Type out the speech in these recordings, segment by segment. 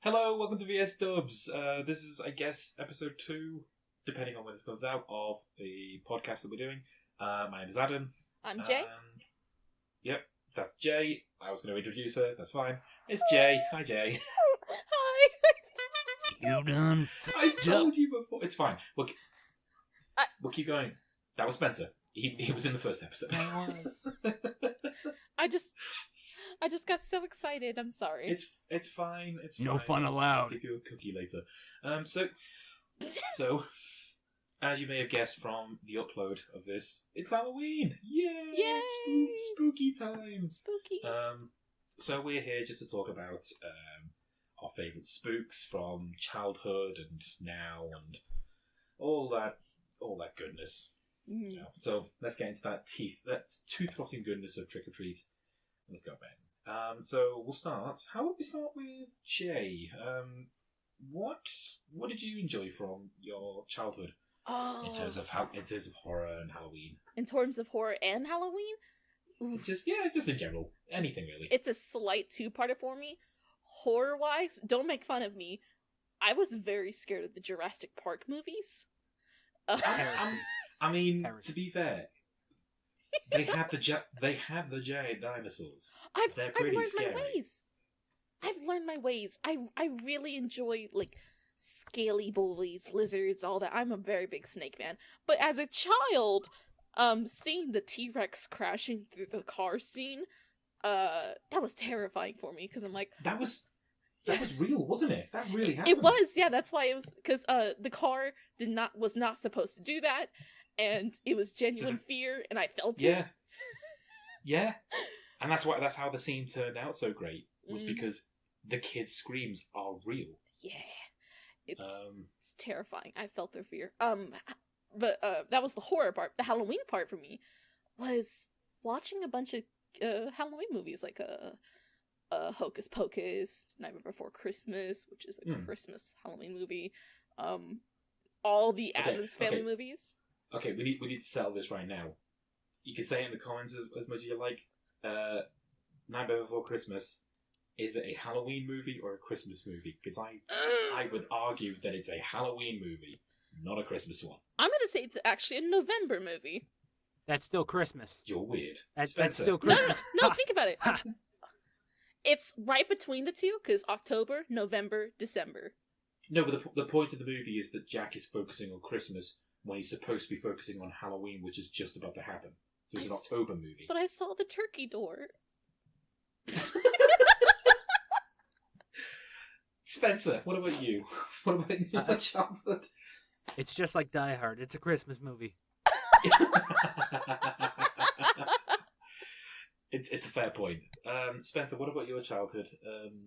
Hello, welcome to VS Dubs. This is, I guess, episode 2, depending on when this comes out, of the podcast that we're doing. My name is Adam. I'm Jay. Yep, that's Jay. I was going to introduce her, that's fine. It's Jay. Hi, Jay. Hi. You done I told you before. It's fine. We'll keep going. That was Spencer. He was in the first episode. I was. I just got so excited. I'm sorry. It's fine. It's No fine. fun allowed. I'll give you a cookie later. So as you may have guessed from the upload of this, it's Halloween. Yay! Spooky time. Spooky. So we're here just to talk about our favourite spooks from childhood and now and all that goodness. Mm. You know, so let's get into that tooth-rotting goodness of trick or treat. Let's go, Ben. So we'll start. How would we start with Jay? What did you enjoy from your childhood in terms of horror and Halloween? In terms of horror and Halloween? Oof. Just in general, anything really. It's a slight two-parter for me. Horror-wise, don't make fun of me. I was very scared of the Jurassic Park movies. I mean, to be fair, they had the giant dinosaurs. They're pretty scary. I've learned my ways. I really enjoy scaly bullies, lizards, all that. I'm a very big snake fan. But as a child, seeing the T-Rex crashing through the car scene, that was terrifying for me because I'm like, that was real, wasn't it? That really happened. It was, yeah. That's why it was because the car was not supposed to do that, and it was genuine fear, and I felt it. Yeah, and that's how the scene turned out so great was because the kids' screams are real. Yeah, it's terrifying. I felt their fear. But that was the horror part. The Halloween part for me was watching a bunch of Halloween movies like Hocus Pocus, Nightmare Before Christmas, which is a Christmas Halloween movie. All the Addams Family movies. Okay, we need to settle this right now. You can say it in the comments as much as you like. Nightmare Before Christmas, is it a Halloween movie or a Christmas movie? Because I would argue that it's a Halloween movie, not a Christmas one. I'm gonna say it's actually a November movie. That's still Christmas. You're weird. That's Spencer. still Christmas. No, think about it. It's right between the two, because October, November, December. No, but the point of the movie is that Jack is focusing on Christmas when he's supposed to be focusing on Halloween, which is just about to happen. So it's an October movie. But I saw the turkey door. Spencer, what about you? What about your childhood? It's just like Die Hard. It's a Christmas movie. It's a fair point. Spencer, what about your childhood?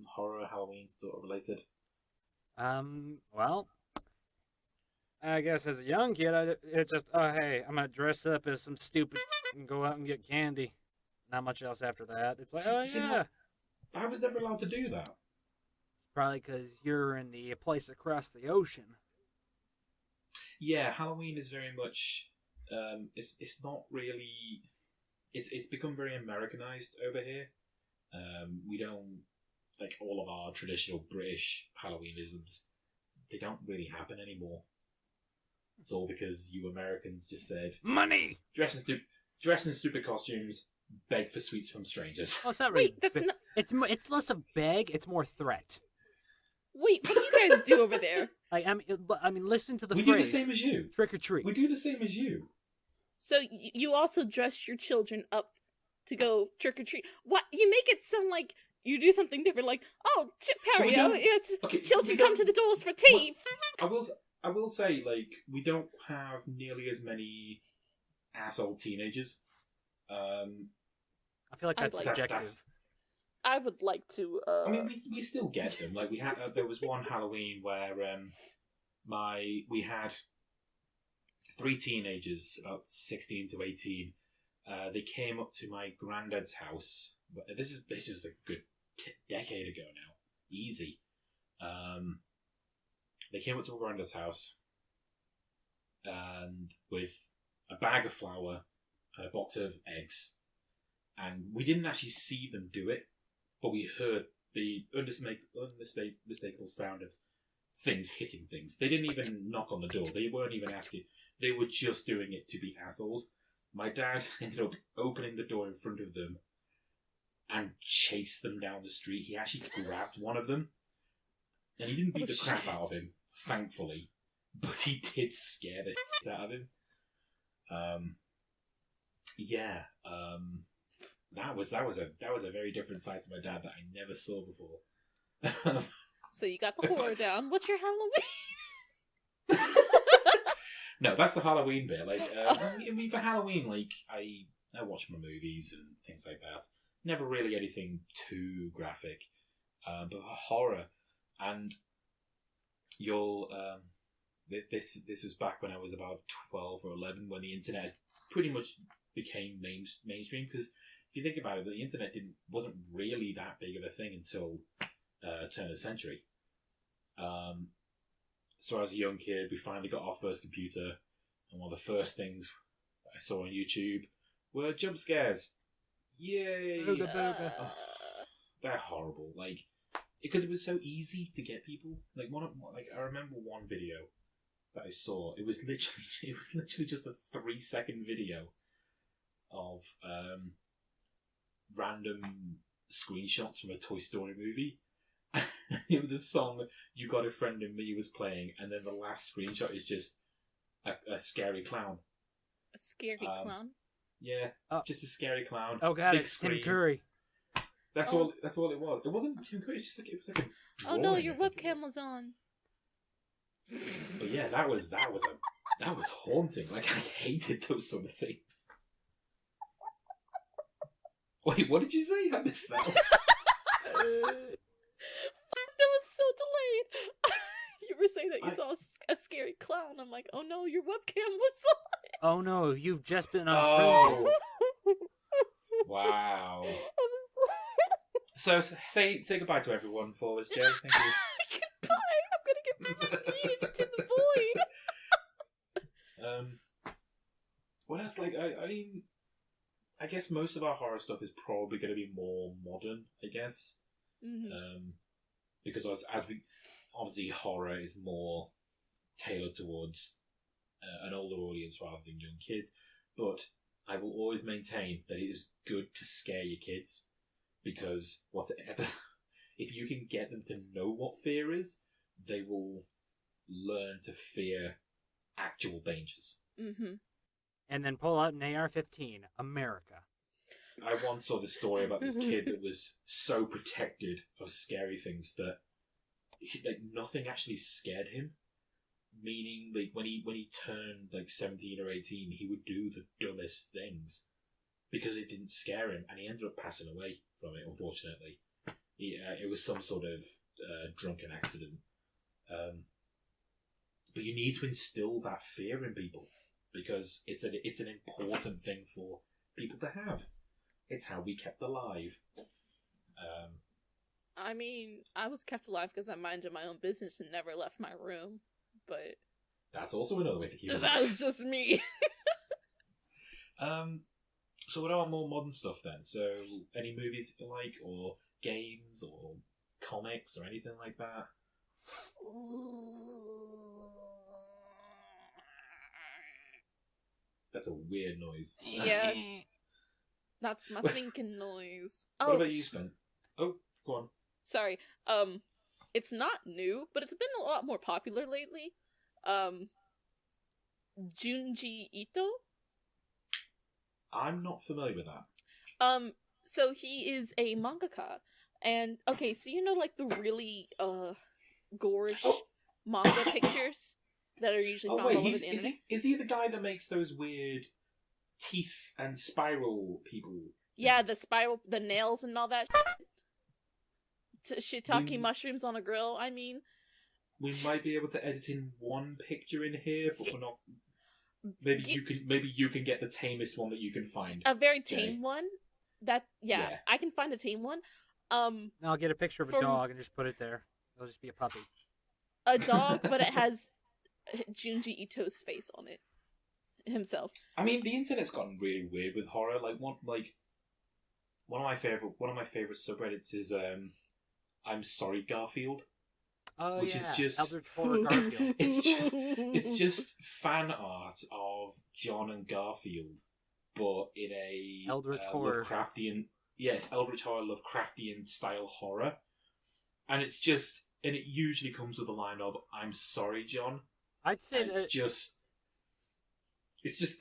Horror, Halloween, sort of related? Well, I guess as a young kid, it's just, hey, I'm going to dress up as some stupid and go out and get candy. Not much else after that. It's like, yeah. I was never allowed to do that. Probably because you're in the place across the ocean. Yeah, Halloween is very much, it's not really, it's become very Americanized over here. We don't, like all of our traditional British Halloweenisms, they don't really happen anymore. It's all because you Americans just said money. Dress in stupid costumes, beg for sweets from strangers. Oh, it's not really. Wait, that's not. It's less of beg. It's more threat. Wait, what do you guys do over there? I mean, listen to the We phrase. do the same as you. Trick or treat. We do the same as you. So you also dress your children up to go trick or treat? What? You make it sound like you do something different. Like, oh, Perio, it's children come to the doors for tea. I will say, like, we don't have nearly as many asshole teenagers. I feel like that's subjective. I would like to. I mean, we still get them. Like, we had there was one Halloween where we had 3 teenagers, about 16 to 18. They came up to my granddad's house. This is a good decade ago now, easy. They came up to my granddad's house, and with a bag of flour and a box of eggs, and we didn't actually see them do it, but we heard the unmistakable sound of things hitting things. They didn't even knock on the door. They weren't even asking. They were just doing it to be assholes. My dad ended up opening the door in front of them and chased them down the street. He actually grabbed one of them. And he didn't beat the crap out of him, thankfully. But he did scare the shit out of him. That was a very different side to my dad that I never saw before. So you got the horror down. What's your Halloween? No, that's the Halloween bit. Like, I mean, for Halloween, like, I watch my movies and things like that. Never really anything too graphic, but horror. And you'll this was back when I was about 12 or 11, when the internet pretty much became mainstream. Because if you think about it, the internet wasn't really that big of a thing until turn of the century. So as a young kid, we finally got our first computer, and one of the first things I saw on YouTube were jump scares. Yay! Booga booga. They're horrible. Like, because it was so easy to get people. Like I remember one video that I saw. It was literally just a 3-second video of random screenshots from a Toy Story movie. It was the song "You Got a Friend in Me" was playing, and then the last screenshot is just a scary clown. A scary clown? Yeah, just a scary clown. Oh god, big it's screen. Tim Curry. That's all it was. It wasn't Tim Curry. It was like a. Oh no, drawing, your I think it webcam was on. But yeah, that was haunting. Like, I hated those sort of things. Wait, what did you say? I missed that. That was so delayed. You were saying that you saw a scary clown. I'm like, oh no, your webcam was on. Oh no, you've just been unfriended. Oh. Wow. So say goodbye to everyone for us, Jay. Thank you. Goodbye. I'm gonna get yeeted into the void. What else? Like, I mean, I guess most of our horror stuff is probably going to be more modern. I guess. Mm-hmm. Because as we obviously horror is more tailored towards an older audience rather than young kids, but I will always maintain that it is good to scare your kids, because whatever, if you can get them to know what fear is, they will learn to fear actual dangers. Mm-hmm. And then pull out an AR-15, America. I once saw this story about this kid that was so protected of scary things that nothing actually scared him. Meaning, like, when he turned like 17 or 18, he would do the dumbest things because it didn't scare him, and he ended up passing away from it. Unfortunately, it was some sort of drunken accident. But you need to instill that fear in people, because it's an important thing for people to have. It's how we kept alive. I mean, I was kept alive because I minded my own business and never left my room, but... That's also another way to keep alive. That was just me. So what about more modern stuff then? So, any movies you like, or games, or comics, or anything like that? That's a weird noise. Yeah. That's my thinking noise. What about you, Sven? Oh, go on. Sorry. It's not new, but it's been a lot more popular lately. Junji Ito? I'm not familiar with that. So he is a mangaka. And, okay, so you know, like, the really, gorish manga pictures that are usually found all over the internet? Is he the guy that makes those weird teeth and spiral people? Yeah, the spiral, the nails and all that shiitake mushrooms on a grill, I mean. We might be able to edit in one picture in here, but we're not... Maybe you can get the tamest one that you can find. A very tame one? Yeah, I can find a tame one. Now I'll get a picture of a dog and just put it there. It'll just be a puppy. A dog, but it has Junji Ito's face on it himself. I mean, the internet's gotten really weird with horror. Like one of my favorite subreddits is I'm sorry, Garfield. Oh Which yeah, is just Eldritch Horror Garfield. it's just fan art of John and Garfield, but in a Eldritch Horror. Lovecraftian, yes, Eldritch Horror, Lovecraftian style horror, and it usually comes with a line of "I'm sorry, John." I'd say and it's just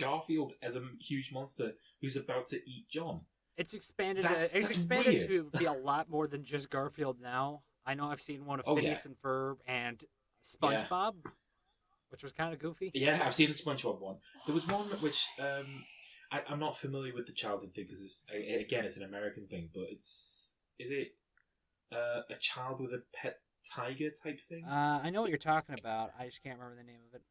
Garfield as a huge monster who's about to eat John. it's expanded. That's It's expanded weird. to be a lot more than just Garfield now. I know I've seen one of Phineas and Ferb and SpongeBob, which was kind of goofy. Yeah, I've seen the SpongeBob one. There was one which I'm not familiar with the childhood thing because it's an American thing, but is it a child with a pet tiger type thing? I know what you're talking about. I just can't remember the name of it.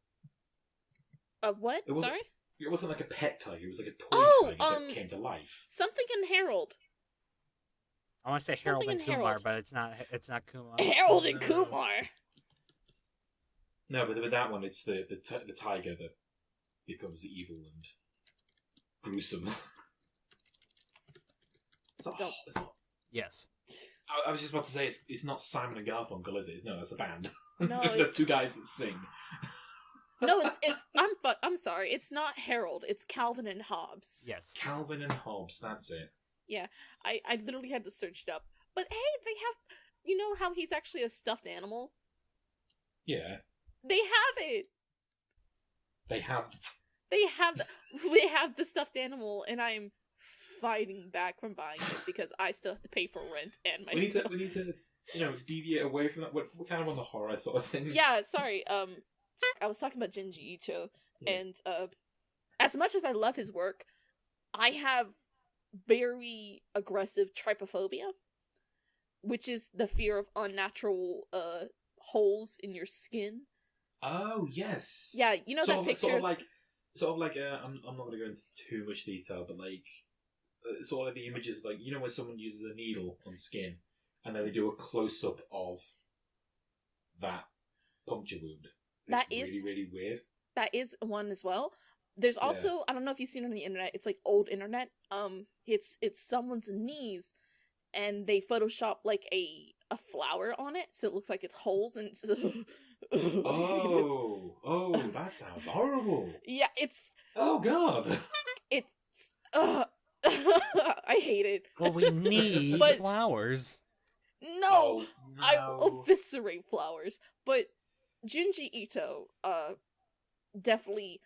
Of what? Sorry? It wasn't like a pet tiger. It was like a toy tiger that came to life. Something in Harold. I want to say Harold and Kumar, but it's not. It's not Kumar. Harold and Kumar. No, but with that one, it's the tiger that becomes evil and gruesome. It's not. Yes. I was just about to say it's not Simon and Garfunkel, is it? No, that's a band. No, that's two guys that sing. No, it's I'm sorry. It's not Harold. It's Calvin and Hobbes. Yes. Calvin and Hobbes. That's it. Yeah, I literally had to search it up. But hey, they have, you know how he's actually a stuffed animal? Yeah. They have it. They have. They have the stuffed animal, and I'm fighting back from buying it because I still have to pay for rent and my. We need to deviate away from that. We're kind of on the horror sort of thing. Yeah, sorry. I was talking about Junji Ito, and as much as I love his work, I have very aggressive trypophobia, which is the fear of unnatural holes in your skin. Oh yes. Yeah, you know that picture. Sort of like I'm not going to go into too much detail, but like sort of the images like when someone uses a needle on skin and then they do a close up of that puncture wound. It's really weird. That is one as well. There's also I don't know if you've seen it on the internet. It's like old internet. It's someone's knees, and they Photoshop like a flower on it, so it looks like it's holes and. It's, that sounds horrible. Yeah, it's. Oh God. It's. I hate it. Well, we need flowers. No, I will eviscerate flowers. But Junji Ito, definitely,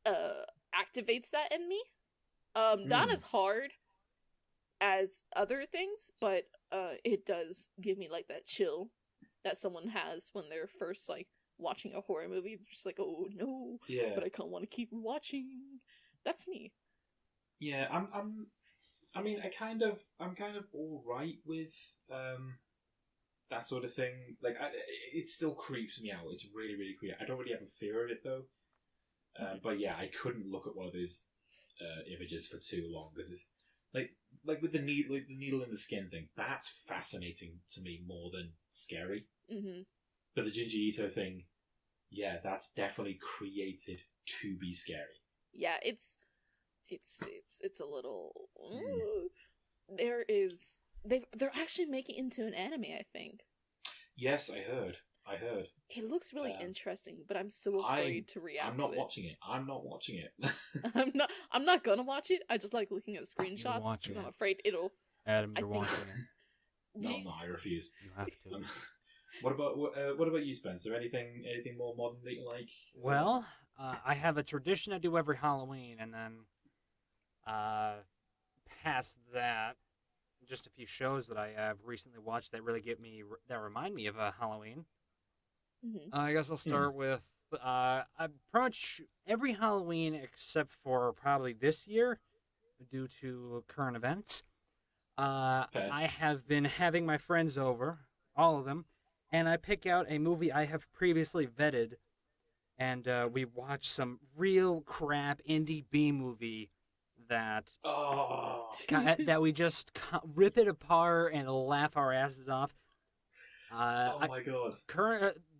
activates that in me. Not as hard as other things, but it does give me like that chill that someone has when they're first like watching a horror movie. They're just like, oh no, but I can't want to keep watching. That's me. Yeah, I'm kind of all right with that sort of thing. Like, it still creeps me out. It's really, really creepy. I don't really have a fear of it though. But yeah, I couldn't look at one of those images for too long because it's like with the needle in the skin thing. That's fascinating to me more than scary. Mm-hmm. But the Junji Ito thing, yeah, that's definitely created to be scary. Yeah, it's a little. They're actually making it into an anime, I think. Yes, I heard. It looks really interesting, but I'm so afraid to react. I'm not watching it. I'm not gonna watch it. I just like looking at screenshots because I'm afraid it'll. Adam, you're watching it. No, I refuse. You have to. What about you, Spencer? Anything more modern that you like? Well, I have a tradition I do every Halloween, and then past that, just a few shows that I have recently watched that really remind me of Halloween. Mm-hmm. I guess I'll start with I pretty much every Halloween except for probably this year, due to current events. I have been having my friends over, all of them, and I pick out a movie I have previously vetted, and we watch some real crap indie B movie that that we just rip it apart and laugh our asses off. My God!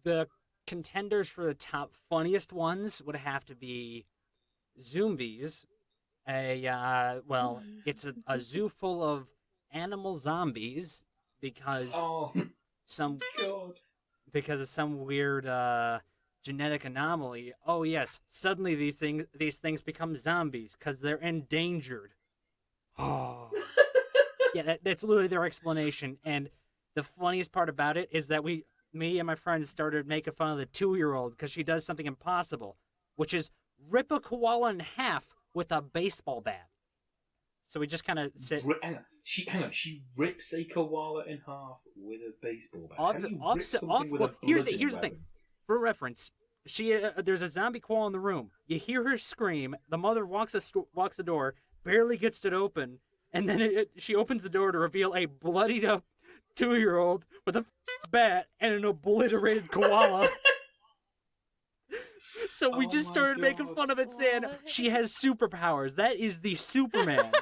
The contenders for the top funniest ones would have to be Zombies. It's a zoo full of animal zombies because Oh some God. because of some weird genetic anomaly. Oh yes, suddenly these things become zombies because they're endangered. Oh, yeah, that's literally their explanation. And the funniest part about it is that me and my friends started making fun of the 2-year-old because she does something impossible, which is rip a koala in half with a baseball bat. So we just kind of sit. Hang on. She rips a koala in half with a baseball bat. How do you rip something with a here's bludgeoning the thing. weapon? For reference, there's a zombie koala in the room. You hear her scream. The mother walks the door, barely gets it open, and then she opens the door to reveal a bloodied up 2-year-old with a bat and an obliterated koala. So we just started making fun of it, saying she has superpowers. That is the Superman.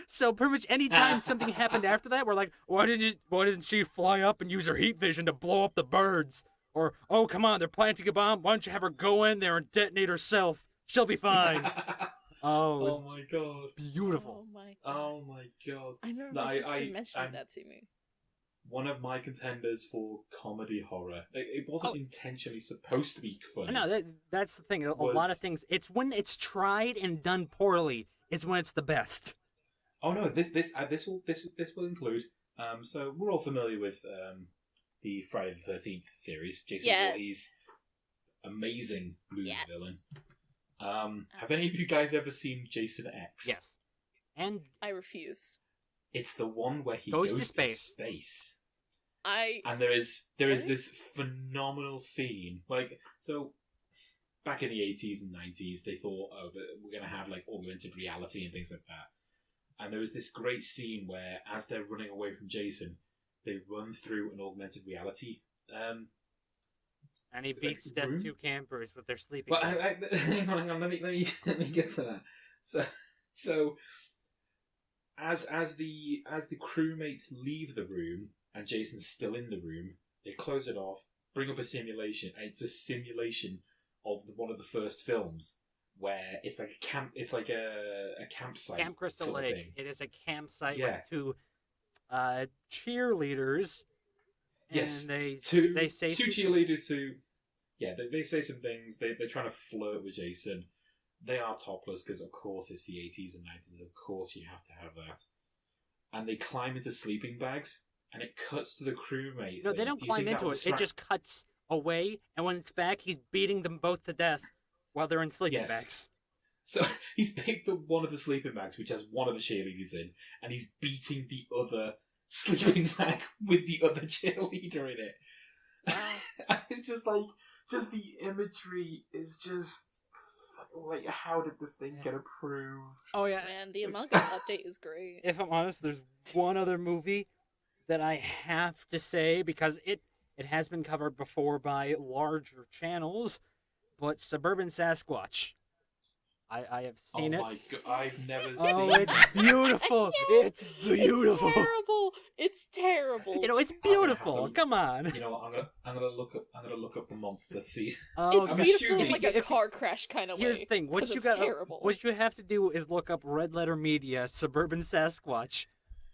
So pretty much any time something happened after that, we're like, why didn't she fly up and use her heat vision to blow up the birds? Or, oh, come on, they're planting a bomb. Why don't you have her go in there and detonate herself? She'll be fine. Oh my God. Beautiful. Oh my God. I remember my sister mentioning that to me. One of my contenders for comedy horror. It wasn't intentionally supposed to be funny. No, that's the thing. A lot of things. It's when it's tried and done poorly is when it's the best. Oh no, this will include. So we're all familiar with the Friday the 13th series. Jason Voorhees, amazing movie villain. Have any of you guys ever seen Jason X? Yes. And I refuse. It's the one where he goes to space. And there is this phenomenal scene. Like, so back in the 80s and 90s, they thought, oh, we're going to have like augmented reality and things like that. And there was this great scene where, as they're running away from Jason, they run through an augmented reality. And he beats to death 2 campers with their sleeping. Well, hang on. Let me get to that. So as the crewmates leave the room and Jason's still in the room, they close it off, bring up a simulation, and it's a simulation of one of the first films where it's like a campsite. Camp Crystal sort of Lake. thing. It is a campsite with 2 cheerleaders. Yes, and they say two cheerleaders who, they say some things. They're trying to flirt with Jason. They are topless because, of course, it's the 80s and 90s. Of course, you have to have that. And they climb into sleeping bags, and it cuts to the crewmates. No, they don't climb into it. It just cuts away, and when it's back, he's beating them both to death while they're in sleeping bags. So he's picked up one of the sleeping bags, which has one of the cheerleaders in, and he's beating the other sleeping bag with the other cheerleader in it. It's just the imagery is just like, how did this thing get approved? Oh yeah, man, the Among Us update is great. If I'm honest, there's one other movie that I have to say because it has been covered before by larger channels, but Suburban Sasquatch. I have seen it. Oh my God, I've never seen Oh, it. it's beautiful. It's beautiful. It's terrible. You know, it's beautiful. Come on. You know what? I'm gonna look up the monster. See. It's I'm beautiful in assuming- like a car crash kind of way. Here's the thing. What you have to do is look up Red Letter Media Suburban Sasquatch,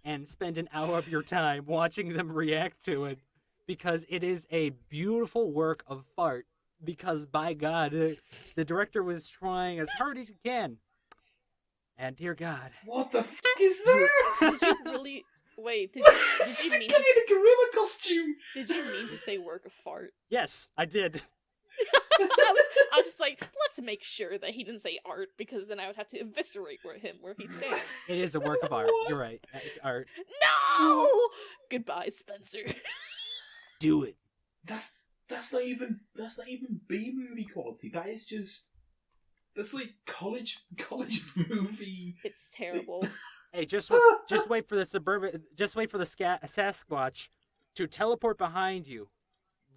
and spend an hour of your time watching them react to it, because it is a beautiful work of fart. Because, by God, the director was trying as hard as he can. And, dear God. What the f*** is that? Did you really... Wait, did you mean to... in a gorilla costume! Did you mean to say work of fart? Yes, I did. I was just like, let's make sure that he didn't say art, because then I would have to eviscerate him where he stands. It is a work of art. You're right. It's art. No! Goodbye, Spencer. Do it. That's not even B movie quality. That's like college movie. It's terrible. Hey, just wait for the Sasquatch to teleport behind you,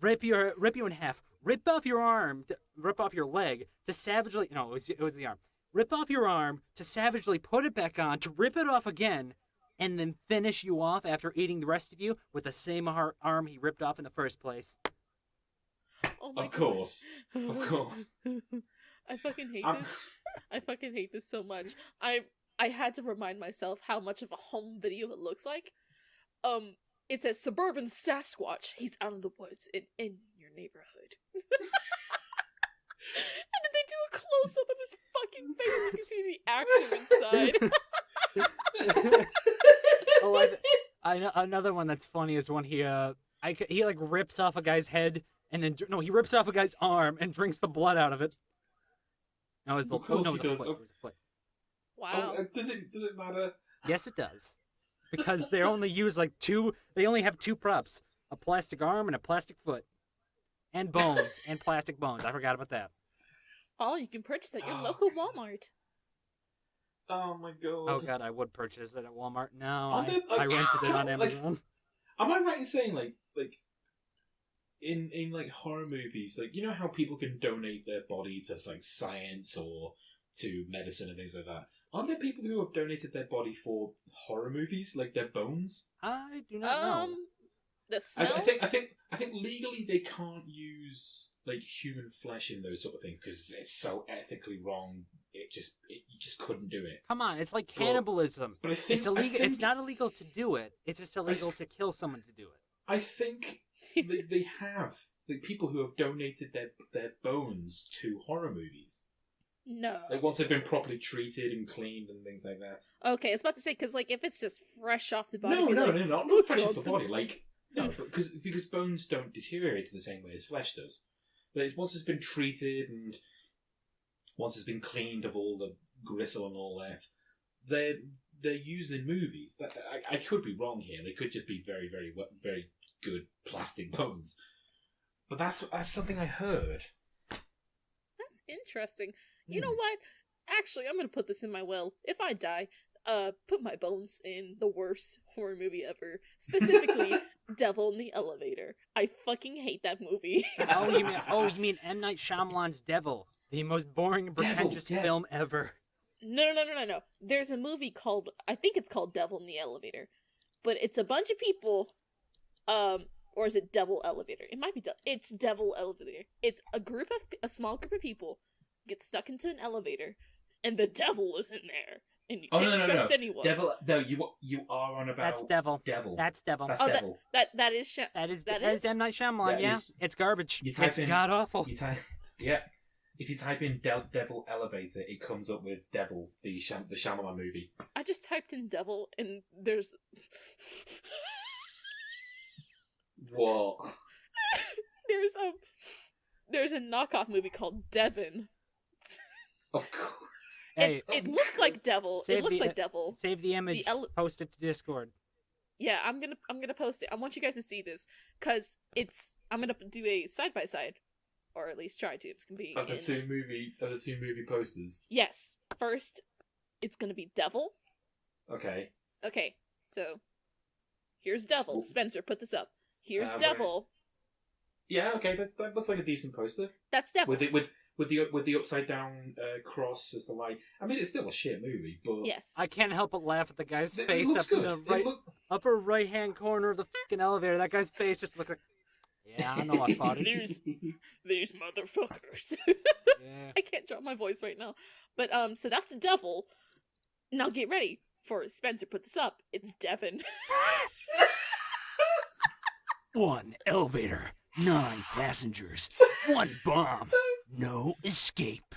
rip you in half, rip off your arm, rip off your leg to savagely. No, it was the arm. Rip off your arm to savagely put it back on, to rip it off again, and then finish you off after eating the rest of you with the same arm he ripped off in the first place. Oh my Of course. I fucking hate this. I fucking hate this so much. I had to remind myself how much of a home video it looks like. It says suburban Sasquatch. He's out in the woods in your neighborhood. And then they do a close up of his fucking face. You can see the actor inside. Oh, I know another one that's funny is when he like rips off a guy's head and then he rips off a guy's arm and drinks the blood out of it. No, it's the Of course no, he it was does. a foot. It was a foot. Wow. Does it matter? Yes, it does. Because they only use they only have two props. A plastic arm and a plastic foot. And bones. And plastic bones. I forgot about that. Oh, you can purchase at your local Walmart. Oh my god. Oh god, I would purchase it at Walmart. No, I rented it on Amazon. Am I right in saying like in like horror movies, like, you know how people can donate their body to like science or to medicine and things like that? Aren't there people who have donated their body for horror movies, like their bones? I do not know. The smell? I think legally they can't use like human flesh in those sort of things because it's so ethically wrong. You just couldn't do it. Come on, it's like cannibalism. But I think it's illegal. It's not illegal to do it. It's just illegal to kill someone to do it. I think they have people who have donated their bones to horror movies. No. Like once they've been properly treated and cleaned and things like that. Okay, I was about to say, because like if it's just fresh off the body, No, not fresh off the Johnson. body. Like no, because bones don't deteriorate in the same way as flesh does. But once it's been treated and once it's been cleaned of all the gristle and all that, they're used in movies. I could be wrong here. They could just be very, very, very good plastic bones. But that's something I heard. That's interesting. You know what? Actually, I'm gonna put this in my will. If I die, put my bones in the worst horror movie ever. Specifically, Devil in the Elevator. I fucking hate that movie. You mean M. Night Shyamalan's Devil, the most boring and pretentious film ever. No. There's a movie called, I think it's called Devil in the Elevator, but it's a bunch of people, or is it Devil Elevator? It might be it's Devil Elevator. It's a small group of people get stuck into an elevator, and the devil is in there, and you can't trust anyone. Devil, no, you are on about. That's Devil. Devil. That's Devil. That's Oh, Devil. that is M. Night Shyamalan. Yeah, it's garbage. It's god awful. If you type in Devil Elevator, it comes up with Devil, the Shyamalan movie. I just typed in devil, and there's What? there's a knockoff movie called Devon. Of course. Hey, It looks like devil. It looks like devil. Save the image. Post it to Discord. Yeah, I'm gonna post it. I want you guys to see this because I'm gonna do a side by side, or at least try to. It's gonna be Of the two movie posters. Yes, first it's gonna be devil. Okay. Okay, so here's devil. Ooh. Spencer, put this up. Here's Okay. devil. Yeah. Okay. That looks like a decent poster. That's devil. With the upside down cross as the light. I mean, it's still a shit movie, but Yes. I can't help but laugh at the guy's It face looks up in good. the upper right hand corner of the fucking elevator. That guy's face just looked like. Yeah, I know I fought it. These motherfuckers. Yeah. I can't drop my voice right now. But so that's the devil. Now get ready for Spencer. Put this up. It's Devin. 1 elevator, 9 passengers, 1 bomb, no escape.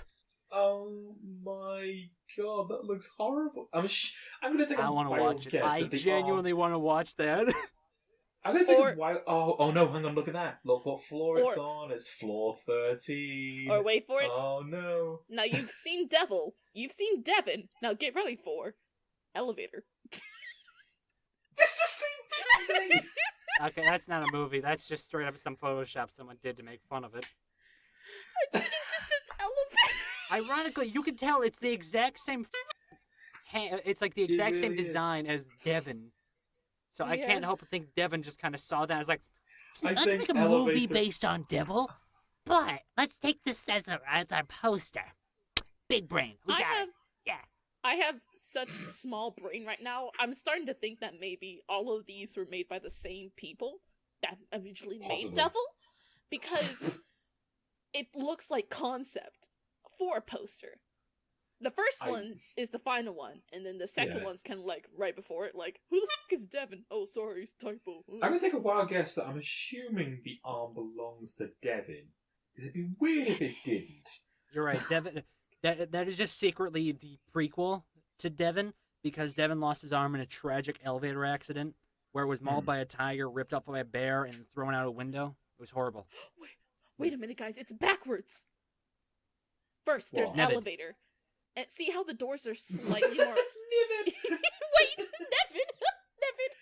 Oh my god, that looks horrible. I'm gonna take a I want to wild watch it. guess I that they genuinely want to watch that. I'm gonna take a wild. Oh no! Hang on, look at that. Look what floor it's Or- on. It's floor 13. Or wait for it. Oh no! Now you've seen Devil. You've seen Devin. Now get ready for Elevator. It's the same thing. Okay, that's not a movie. That's just straight up some Photoshop someone did to make fun of it. It just says Elevator. Ironically, you can tell it's the exact same. It's like the exact same really is. design as Devin. So I Yeah. can't help but think Devin just kind of saw that. I was like, I let's think make a movie Elevator- based on Devil, but let's take this as our poster. Big brain. We got it. Yeah. I have such small brain right now. I'm starting to think that maybe all of these were made by the same people that eventually made Possibly. Devil, because it looks like concept for a poster. The first one is the final one, and then the second one's kind of like right before it. Like, who the fuck is Devin? Oh, sorry, it's typo. I'm gonna take a wild guess that I'm assuming the arm belongs to Devin. It'd be weird if it didn't. You're right, Devin. That is just secretly the prequel to Devin, because Devin lost his arm in a tragic elevator accident where it was mauled by a tiger, ripped off by a bear, and thrown out a window. It was horrible. Wait a minute, guys. It's backwards. First, there's elevator. And see how the doors are slightly more... Niven! Wait, Nevin! Nevin!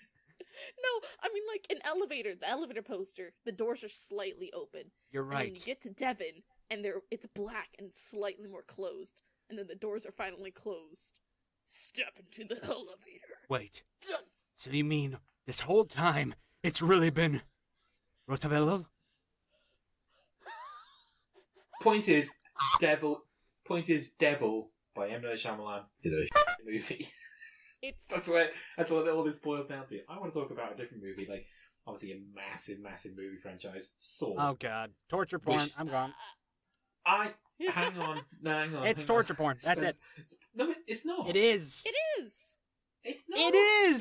No, I mean like an elevator, the elevator poster, the doors are slightly open. You're right. And then you get to Devin, and it's black and slightly more closed. And then the doors are finally closed. Step into the elevator. Wait. Done. So you mean this whole time it's really been Rotabella? Point is, Devil by M. Night Shyamalan is a movie. That's what all this boils down to. I want to talk about a different movie, like obviously a massive movie franchise, Saw. Oh god, torture porn. I'm gone. Hang on. It's torture porn. That's it. No, it's not. It is. It is. It's not. It is.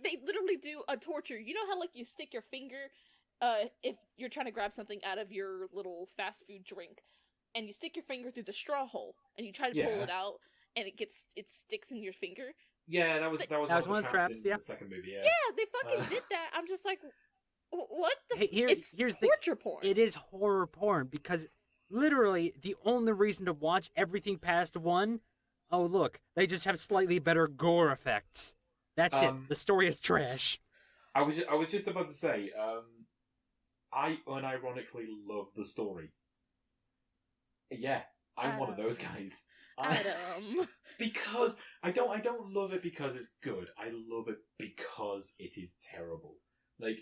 They literally do a torture. You know how like you stick your finger, if you're trying to grab something out of your little fast food drink, and you stick your finger through the straw hole, and you try to pull it out, and it sticks in your finger. Yeah, that was one of the traps in the second movie. Yeah, they fucking did that. I'm just like, what the? Here's torture porn. It is horror porn because literally the only reason to watch everything past one, oh look, they just have slightly better gore effects. That's it. The story is trash. I was just about to say, I unironically love the story. Yeah, I'm one of those guys. Adam. Because I don't love it because it's good. I love it because it is terrible. Like,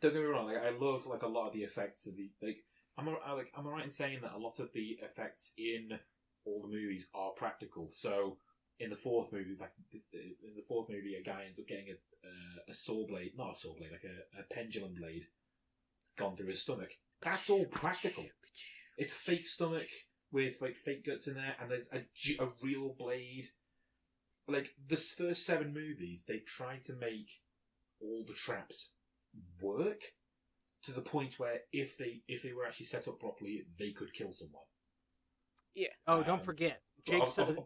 don't get me wrong. Like, I love like a lot of the effects of the like. Am I right in saying that a lot of the effects in all the movies are practical? So in the fourth movie, a guy ends up getting a saw blade, not a saw blade, like a pendulum blade, gone through his stomach. That's all practical. It's fake stomach with like fake guts in there, and there's a real blade. Like this first 7 movies, they tried to make all the traps work to the point where if they were actually set up properly, they could kill someone. Yeah. Oh, don't forget, but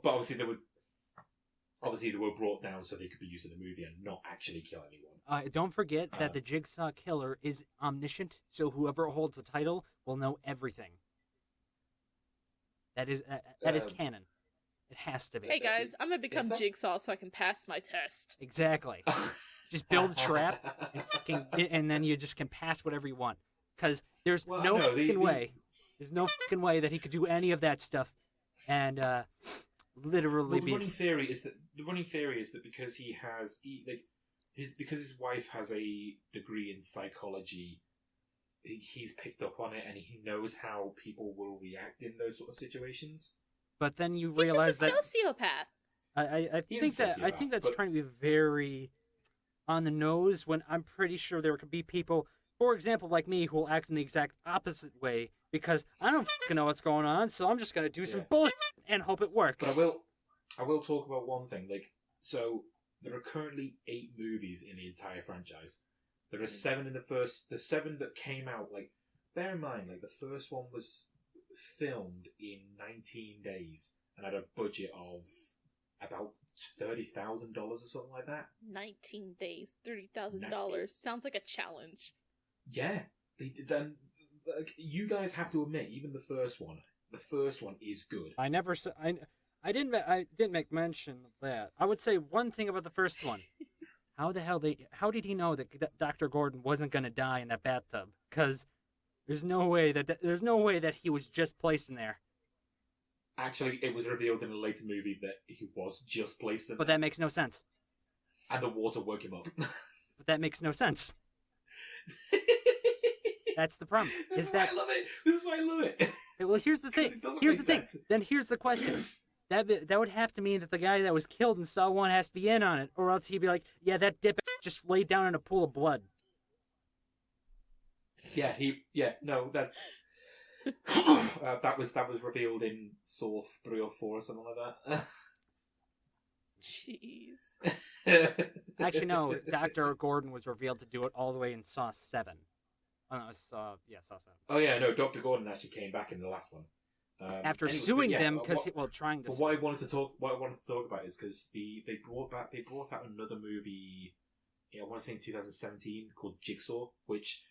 obviously they were brought down so they could be used in the movie and not actually kill anyone. Don't forget that the Jigsaw Killer is omniscient, so whoever holds the title will know everything. That is canon. It has to be. Hey guys, I'm gonna become Jigsaw so I can pass my test. Exactly. Just build a trap, and then you just can pass whatever you want. Because there's no fucking way. There's no fucking way that he could do any of that stuff, and literally the running theory is that because because his wife has a degree in psychology, he's picked up on it and he knows how people will react in those sort of situations. But then you realize he's just a sociopath. I think that's trying to be very on the nose when I'm pretty sure there could be people, for example, like me, who will act in the exact opposite way because I don't fucking know what's going on, so I'm just gonna do some bullshit and hope it works. But I will talk about one thing. Like, so there are currently 8 movies in the entire franchise. There are 7 in the 7 that came out. Like, bear in mind, like the first one was filmed in 19 days and had a budget of about $30,000 or something like that. 19 days, $30,000 sounds like a challenge. Yeah, then like, you guys have to admit, even the first one is good. I didn't make mention of that. I would say one thing about the first one. How did he know that Dr. Gordon wasn't going to die in that bathtub? Because there's no way that he was just placed in there. Actually, it was revealed in a later movie that he was just placed in there. But that makes no sense. And the water woke him up. But that makes no sense. That's the problem. This is why I love it. This is why I love it. Well, here's the thing. Then here's the question. That would have to mean that the guy that was killed in Saw 1 has to be in on it, or else he'd be like, yeah, that dip just laid down in a pool of blood. Yeah, That was revealed in Saw 3 or 4 or something like Jeez. that. Actually, no. Dr. Gordon was revealed to do it all the way in Saw 7. Oh, no, Saw 7. Oh yeah, no. Dr. Gordon actually came back in the last one. After anyway, suing yeah, them because trying to. But what I wanted to talk about is because they brought out another movie. I want to say in 2017 called Jigsaw, which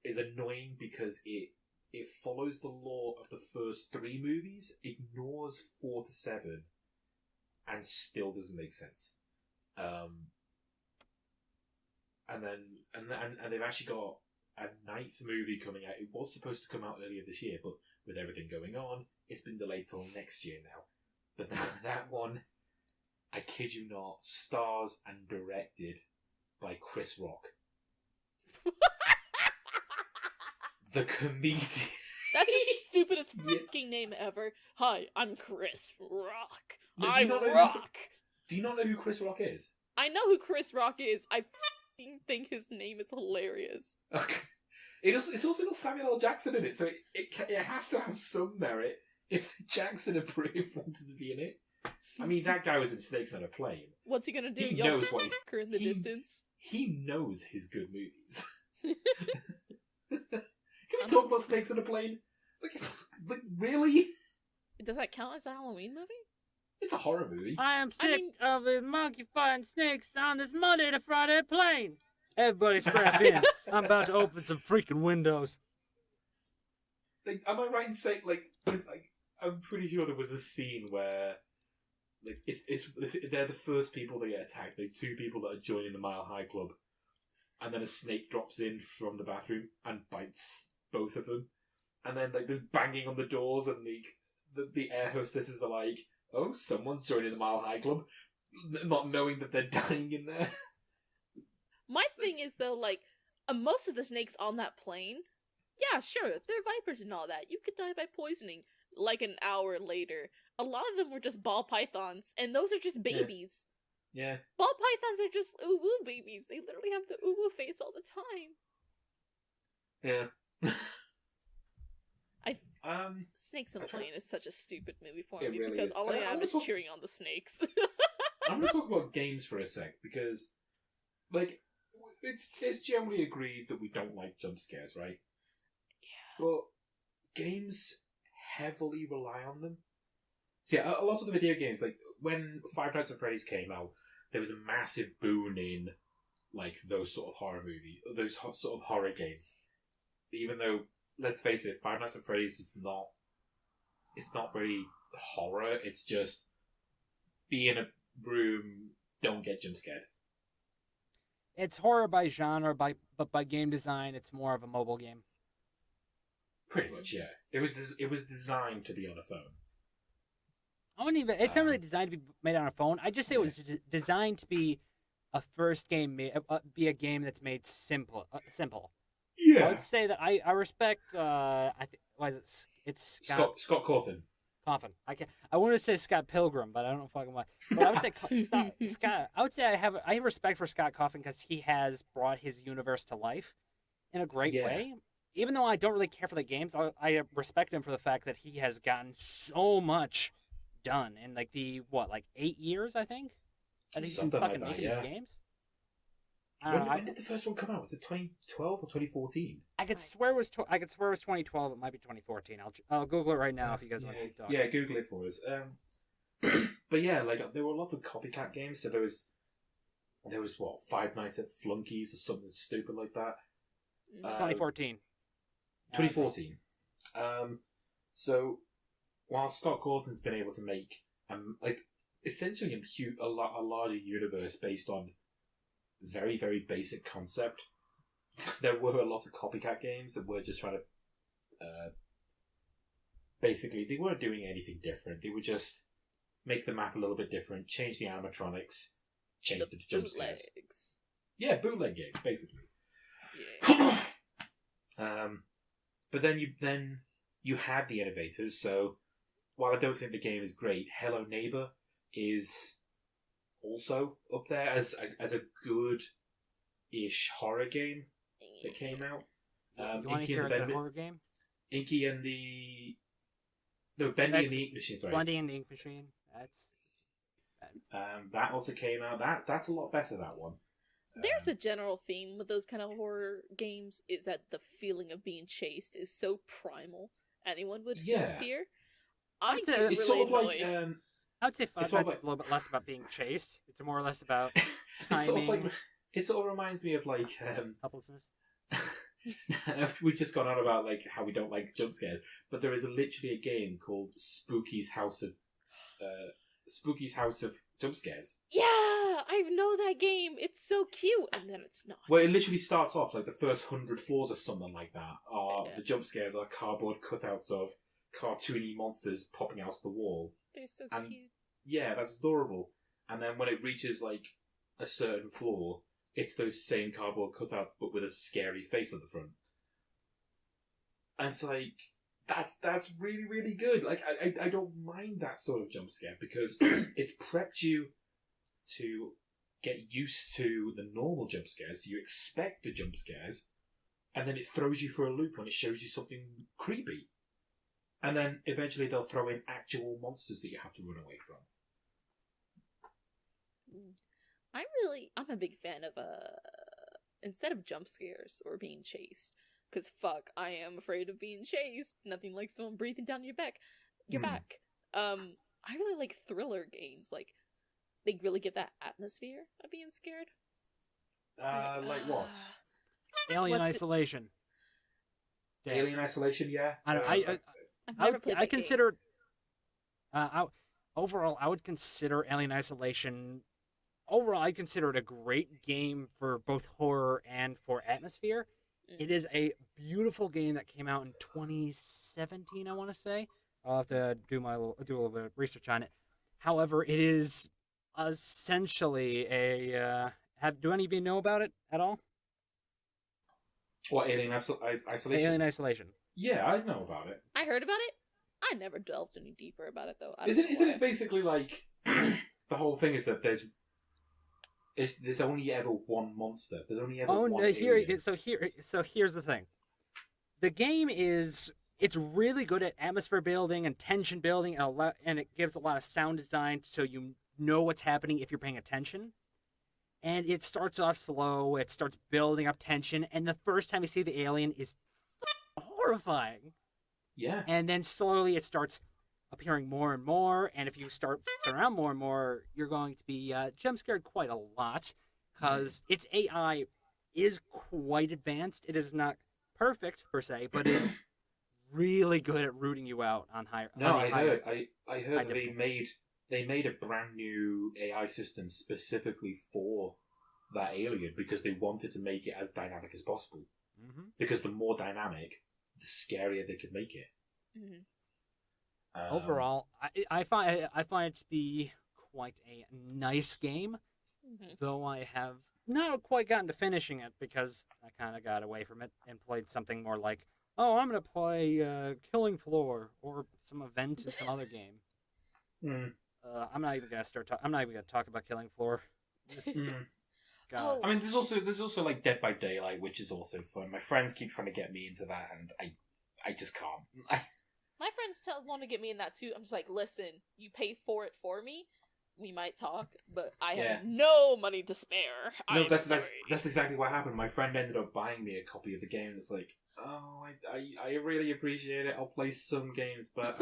is annoying because it follows the law of the first 3 movies, ignores 4 to 7, and still doesn't make sense. And they've actually got a 9th movie coming out. It was supposed to come out earlier this year, but with everything going on, it's been delayed till next year now. But that one, I kid you not, stars and directed by Chris Rock. The comedian. That's the stupidest fucking name ever. Hi, I'm Chris Rock. No, I rock. Do you not know who Chris Rock is? I know who Chris Rock is. I fucking think his name is hilarious. It's also got Samuel L. Jackson in it, so it has to have some merit if Jackson and Brave wanted to be in it. I mean, that guy was in Snakes on a Plane. What's he gonna do? He Yell knows what in the distance? He knows his good movies. Can we talk about Snakes on a Plane? Like, really? Does that count as a Halloween movie? It's a horror movie. I am sick of the monkey fighting snakes on this Monday to Friday plane. Everybody strap in. I'm about to open some freaking windows. Like, am I right in saying, I'm pretty sure there was a scene where, they're the first people that get attacked. Like, 2 people that are joining the Mile High Club, and then a snake drops in from the bathroom and bites both of them. And then, there's banging on the doors, and the air hostesses are like, oh, someone's joining the Mile High Club, not knowing that they're dying in there. My thing is, though, most of the snakes on that plane, yeah, sure, they're vipers and all that. You could die by poisoning, an hour later. A lot of them were just ball pythons, and those are just babies. Yeah. Ball pythons are just uwu babies. They literally have the uwu face all the time. Yeah. Snakes on a Plane is such a stupid movie for It me really because is. all I I'm am is gonna cheering on the snakes. I'm going to talk about games for a sec, because, it's generally agreed that we don't like jump scares, right? Yeah. Well, games heavily rely on them. See, a lot of the video games, when Five Nights at Freddy's came out, there was a massive boon in, those sort of those sort of horror games. Even though, let's face it, Five Nights at Freddy's is not, it's not really horror, it's just be in a room, don't get jump scared. It's horror by genre, but by game design, it's more of a mobile game. Pretty much, yeah. It was designed to be on a phone. I wouldn't even. It's not really designed to be made on a phone. I just say it was designed to be a first game, be a game that's made simple. Yeah. I would say that I respect. Why is it? It's Scott Cawthon. Coffin. I want to say Scott Pilgrim, but I don't know fucking why. But I would say Scott. I would say I have respect for Scott Coffin because he has brought his universe to life in a great way. Even though I don't really care for the games, I respect him for the fact that he has gotten so much done in 8 years. I think he's been fucking making these games. When did the first one come out? Was it 2012 or 2014? I could swear it was 2012. It might be 2014. I'll Google it right now if you guys want to keep talking. Yeah, Google it for us. But yeah, there were lots of copycat games. So there was what, Five Nights at Flunkies or something stupid like that. 2014. 2014. So while Scott Cawthon's been able to make essentially a larger universe based on very, very basic concept, there were a lot of copycat games that were just trying to basically, they weren't doing anything different. They would just make the map a little bit different, change the animatronics, change the jump scares. Yeah, bootleg games, basically. Yeah. But then you had the innovators. So while I don't think the game is great, Hello Neighbor is also up there as a good-ish horror game that came out. You want to hear a good horror game? Inky and the Bendy and the Ink Machine. Sorry, Bendy and the Ink Machine. That's that also came out. That's a lot better. That one. There's a general theme with those kind of horror games, is that the feeling of being chased is so primal. Anyone would feel fear. I get really it's sort of annoyed. like I would say Five Nights is a little bit less about being chased. It's more or less about timing. It sort of reminds me of like helplessness. We've just gone on about like how we don't like jump scares, but there is literally a game called Spooky's House of Jump Scares. Yeah, I know that game. It's so cute, and then it's not. Well, it literally starts off like the first 100 floors or something like that. The jump scares are cardboard cutouts of cartoony monsters popping out of the wall. They're so cute. Yeah, that's adorable. And then when it reaches like a certain floor, it's those same cardboard cutouts but with a scary face at the front. And it's like that's really, really good. Like I don't mind that sort of jump scare because it's prepped you to get used to the normal jump scares. So you expect the jump scares, and then it throws you for a loop when it shows you something creepy. And then eventually they'll throw in actual monsters that you have to run away from. I'm a big fan of instead of jump scares or being chased, because fuck, I am afraid of being chased. Nothing like someone breathing down your back. I really like thriller games. Like, they really get that atmosphere of being scared. Like what? Alien Isolation. Alien Isolation, yeah. I consider. Overall, I would consider Alien Isolation. Overall, I consider it a great game for both horror and for atmosphere. It is a beautiful game that came out in 2017, I want to say. I'll have to do a little bit of research on it. However, it is essentially a. Do any of you know about it at all? What, Alien Isolation? Alien Isolation. Yeah, I know about it. I heard about it. I never delved any deeper about it though. Isn't it basically like the whole thing is that there's only ever one monster. There's only ever one alien. So here's the thing. The game it's really good at atmosphere building and tension building, and it gives a lot of sound design so you know what's happening if you're paying attention. And it starts off slow. It starts building up tension, and the first time you see the alien is horrifying. Yeah. And then slowly it starts appearing more and more, and if you start around more and more, you're going to be jump scared quite a lot, because its AI is quite advanced. It is not perfect per se, but it is really good at rooting you out on higher. I heard they made a brand new AI system specifically for that alien because they wanted to make it as dynamic as possible. Mm-hmm. Because the more dynamic, the scarier they could make it. Mm-hmm. Overall, I find it to be quite a nice game, though I have not quite gotten to finishing it because I kind of got away from it and played something more like, oh, I'm going to play Killing Floor or some event in some other game. I'm not even going to talk about Killing Floor. God. I mean, there's also like Dead by Daylight, which is also fun. My friends keep trying to get me into that, and I just can't. My friends want to get me in that too. I'm just like, listen, you pay for it for me, we might talk, but I have no money to spare. No, that's exactly what happened. My friend ended up buying me a copy of the game. It's like, oh, I really appreciate it. I'll play some games, but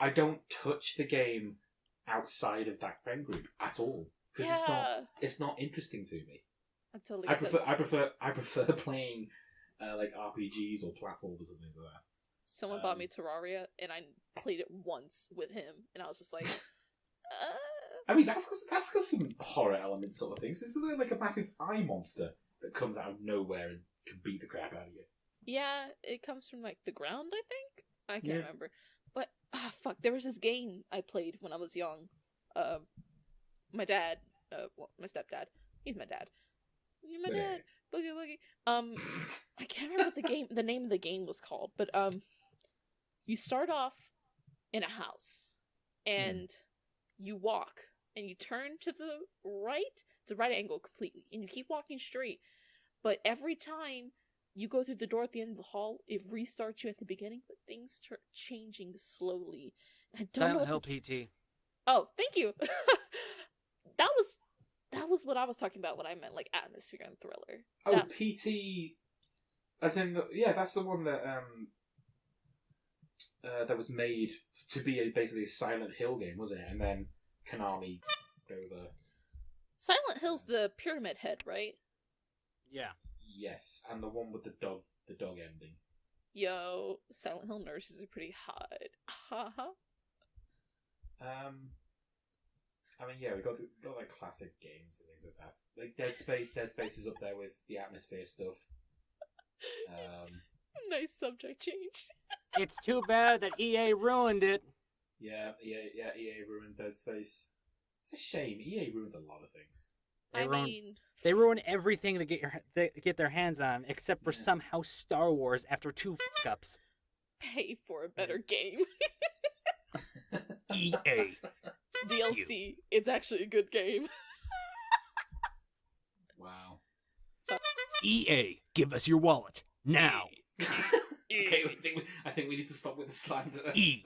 I don't touch the game outside of that friend group at all because it's not interesting to me. I prefer playing like RPGs or platformers and things like that. Someone bought me Terraria, and I played it once with him, and I was just like, I mean, that's got some horror elements sort of things. Isn't there like a massive eye monster that comes out of nowhere and can beat the crap out of you? Yeah, it comes from like the ground, I think? I can't remember. But, fuck, there was this game I played when I was young. My dad, my stepdad, he's my dad. You're my dad. Boogie woogie. I can't remember what the name of the game was called, but you start off in a house, and you walk, and you turn to the right angle completely, and you keep walking straight, but every time you go through the door at the end of the hall, it restarts you at the beginning, but things start changing slowly. I don't Silent know. Hill PT. Oh, thank you. that was what I was talking about when I meant like atmosphere and thriller. Oh, PT, as in that's the one that that was made to be basically a Silent Hill game, wasn't it? And then Konami over. Silent Hill's the Pyramid Head, right? Yeah. Yes, and the one with the dog ending. Yo, Silent Hill nurses are pretty hot. Haha. I mean, yeah, we got like classic games and things like that. Like Dead Space. Dead Space is up there with the atmosphere stuff. Nice subject change. It's too bad that EA ruined it. Yeah. EA ruined Dead Space. It's a shame. EA ruins a lot of things. They ruin everything they get their hands on, except for somehow Star Wars after 2 fuck-ups. Pay for a better game. EA. DLC. It's actually a good game. Wow. EA, give us your wallet now. Okay, I think we need to stop with the slander. E.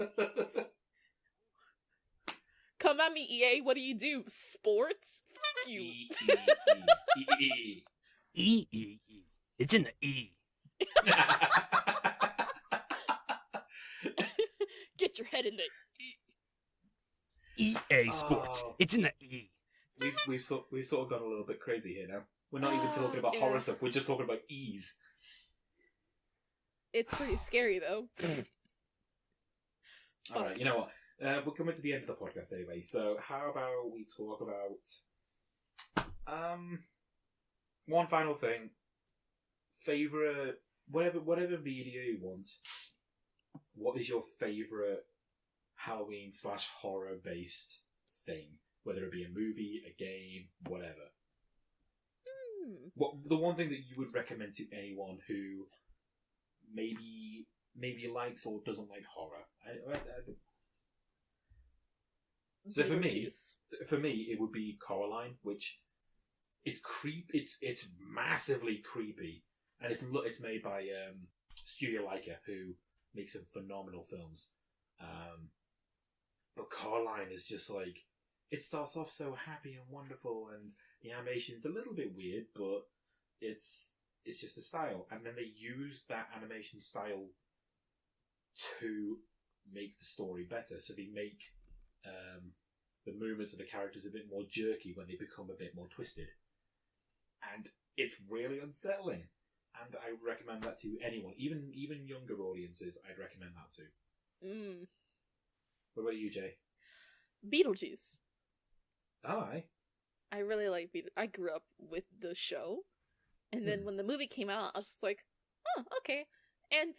Come at me, EA. What do? Sports? Fuck you. E. It's in the E. Get your head in there. EA Sports. It's in the E. We've sort of gone a little bit crazy here now. We're not even talking about horror stuff. We're just talking about E's. It's pretty scary though. All right, you know what? We're coming to the end of the podcast anyway. So how about we talk about one final thing? Favorite, whatever media you want. What is your favorite Halloween / horror based thing? Whether it be a movie, a game, whatever. What the one thing that you would recommend to anyone who maybe likes or doesn't like horror? So for me, it would be Coraline, which is It's massively creepy, and it's made by Studio Leica, who makes some phenomenal films. But Coraline is just like, it starts off so happy and wonderful, and the animation's a little bit weird, but it's just a style, and then they use that animation style to make the story better. So they make the movements of the characters a bit more jerky when they become a bit more twisted, and it's really unsettling. And I would recommend that to anyone, even younger audiences. I'd recommend that too. What about you, Jay? Beetlejuice. Oh, I really like Beetlejuice. I grew up with the show, and then when the movie came out, I was just like, oh, okay. And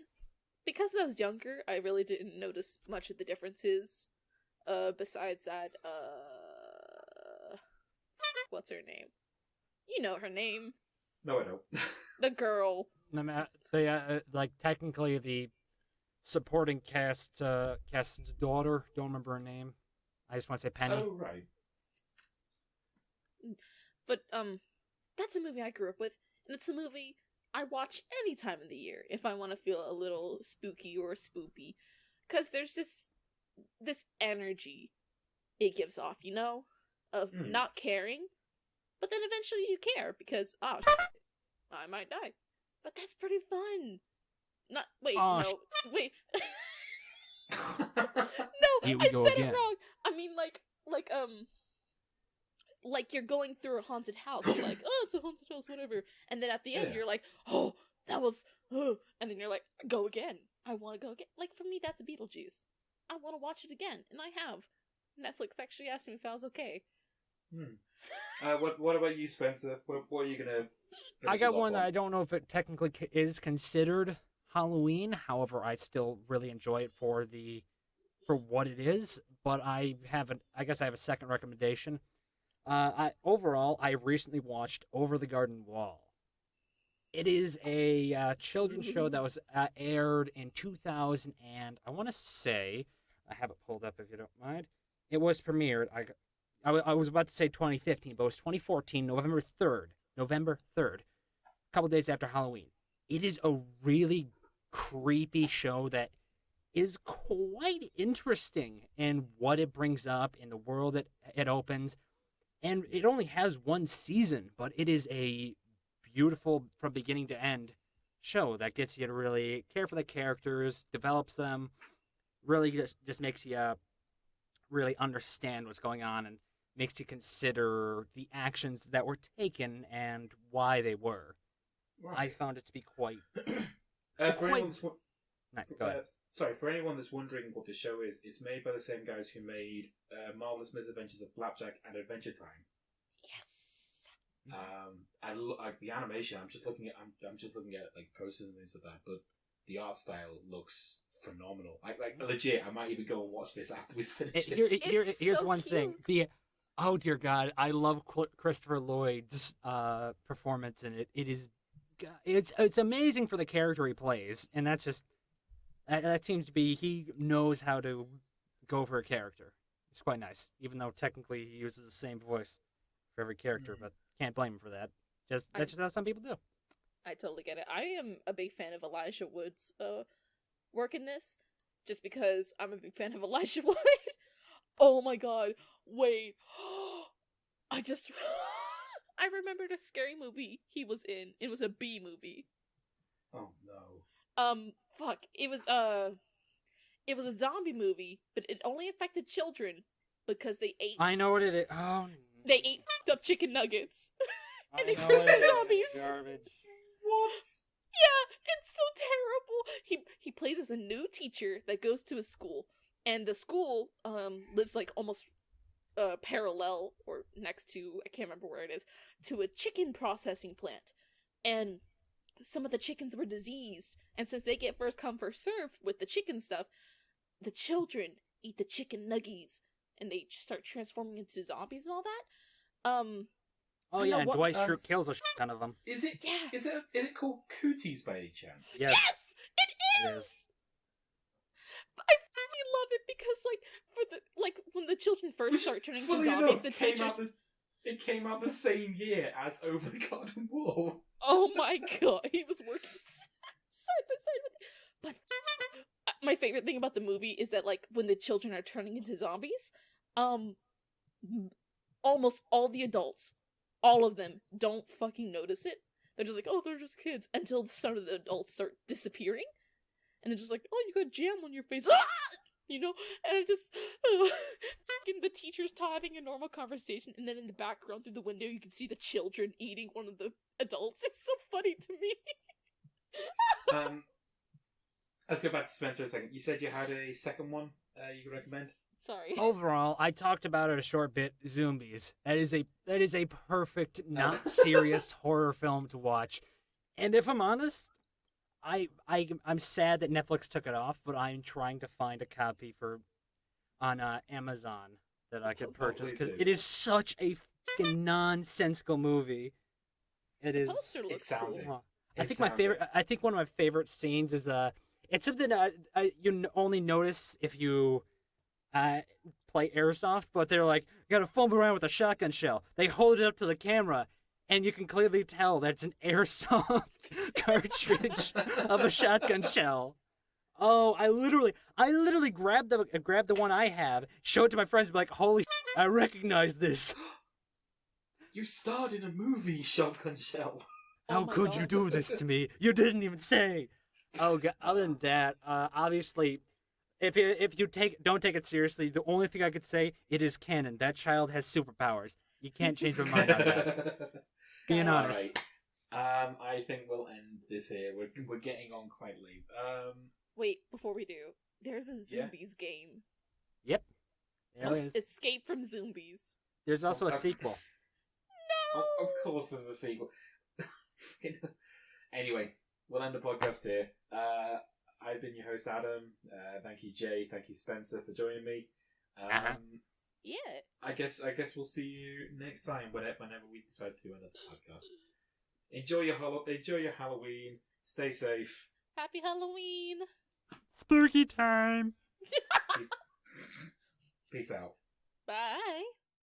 because I was younger, I really didn't notice much of the differences. Besides that, what's her name? You know her name. No, I don't. The girl. Like technically the supporting cast's daughter. Don't remember her name. I just want to say Penny. Oh, right. But that's a movie I grew up with, and it's a movie I watch any time of the year if I want to feel a little spooky or spoopy, because there's this energy it gives off, you know, of not caring, but then eventually you care because I might die, but that's pretty fun. Wait. No, I said it wrong. I mean, like you're going through a haunted house. You're like, oh, it's a haunted house, whatever. And then at the end, you're like, oh, that was, and then you're like, go again. I want to go again. Like, for me, that's Beetlejuice. I want to watch it again, and I have. Netflix actually asked me if I was okay. What about you, Spencer? What are you gonna? I got one that I don't know if it technically is considered Halloween. However, I still really enjoy it for what it is. But I guess I have a second recommendation. Overall, I recently watched Over the Garden Wall. It is a children's show that was aired in 2000, and I want to say, I have it pulled up if you don't mind. It was premiered. I was about to say 2015, but it was 2014, November 3rd, a couple days after Halloween. it is a really creepy show that is quite interesting in what it brings up in the world that it opens. And it only has one season, but it is a beautiful, from beginning to end, show that gets you to really care for the characters, develops them, really just makes you really understand what's going on and makes you consider the actions that were taken and why they were. Right. I found it to be quite. For anyone that's Nice, go ahead. for anyone that's wondering what the show is, it's made by the same guys who made Marvelous Misadventures of Flapjack and Adventure Time. Yes. I like the animation. I'm just looking at like posters and things like that, but the art style looks phenomenal. Like legit, I might even go and watch this after we finish this. Here's so one thing. Oh dear God, I love Christopher Lloyd's performance in it. It's amazing for the character he plays, and that seems to be, he knows how to go for a character. It's quite nice, even though technically he uses the same voice for every character, but can't blame him for that. That's just how some people do. I totally get it. I am a big fan of Elijah Wood's work in this, just because I'm a big fan of Elijah Wood. Oh my god, wait. I remembered a scary movie he was in. It was a B movie. Oh no. Fuck. It was a zombie movie, but it only affected children because they ate. I know what it is. Oh. They ate fucked up chicken nuggets. And they I know turned it into is. zombies. Garbage. What? Yeah, it's so terrible. He plays as a new teacher that goes to a school, and the school lives like almost parallel or next to, I can't remember where it is, to a chicken processing plant. And some of the chickens were diseased, and since they get first come first served with the chicken stuff, the children eat the chicken nuggies and they start transforming into zombies and all that. Oh yeah, and Dwight Schrute kills a ton of them. Is it? Yeah. Is it called Cooties by any chance? Yes. Yes, it is. I fucking love it because when the children first start turning into zombies, the teachers. It came out the same year as Over the Garden Wall. Oh my god, he was working side by side with it. But my favorite thing about the movie is that, like, when the children are turning into zombies, almost all the adults, all of them, don't fucking notice it. They're just like, oh, they're just kids, until some of the adults start disappearing. And they're just like, oh, you got jam on your face. Ah! You know? And I'm just, fucking the teacher's having a normal conversation, and then in the background through the window, you can see the children eating one of the adults. It's so funny to me. Let's go back to Spencer a second. You said you had a second one you could recommend? Sorry. Overall, I talked about it a short bit. Zombies. That is a perfect, not serious horror film to watch. And if I'm honest, I'm sad that Netflix took it off, but I'm trying to find a copy on Amazon that I could purchase because it is such a fucking nonsensical movie. It is. It sounds cool. I think one of my favorite scenes is it's something you only notice if you play airsoft, but they're like, you gotta fumble around with a shotgun shell. They hold it up to the camera, and you can clearly tell that it's an airsoft cartridge of a shotgun shell. Oh, I literally grabbed the one I have, showed it to my friends, and be like, holy shit, I recognize this. You starred in a movie, Shotgun Shell. How could you do this to me? You didn't even say. Oh, God. Other than that, obviously, if you don't take it seriously, the only thing I could say, it is canon. That child has superpowers. You can't change my mind on that. Being honest. Right. I think we'll end this here. We're getting on quite late. Wait, before we do, there's a Zombies game. Yep. There is. Escape from Zombies. There's also a sequel. No. Of course, there's a sequel. Anyway, we'll end the podcast here. I've been your host, Adam. Thank you, Jay. Thank you, Spencer, for joining me. Yeah. I guess we'll see you next time whenever we decide to do another podcast. Enjoy your Halloween. Stay safe. Happy Halloween. Spooky time. Peace out. Bye.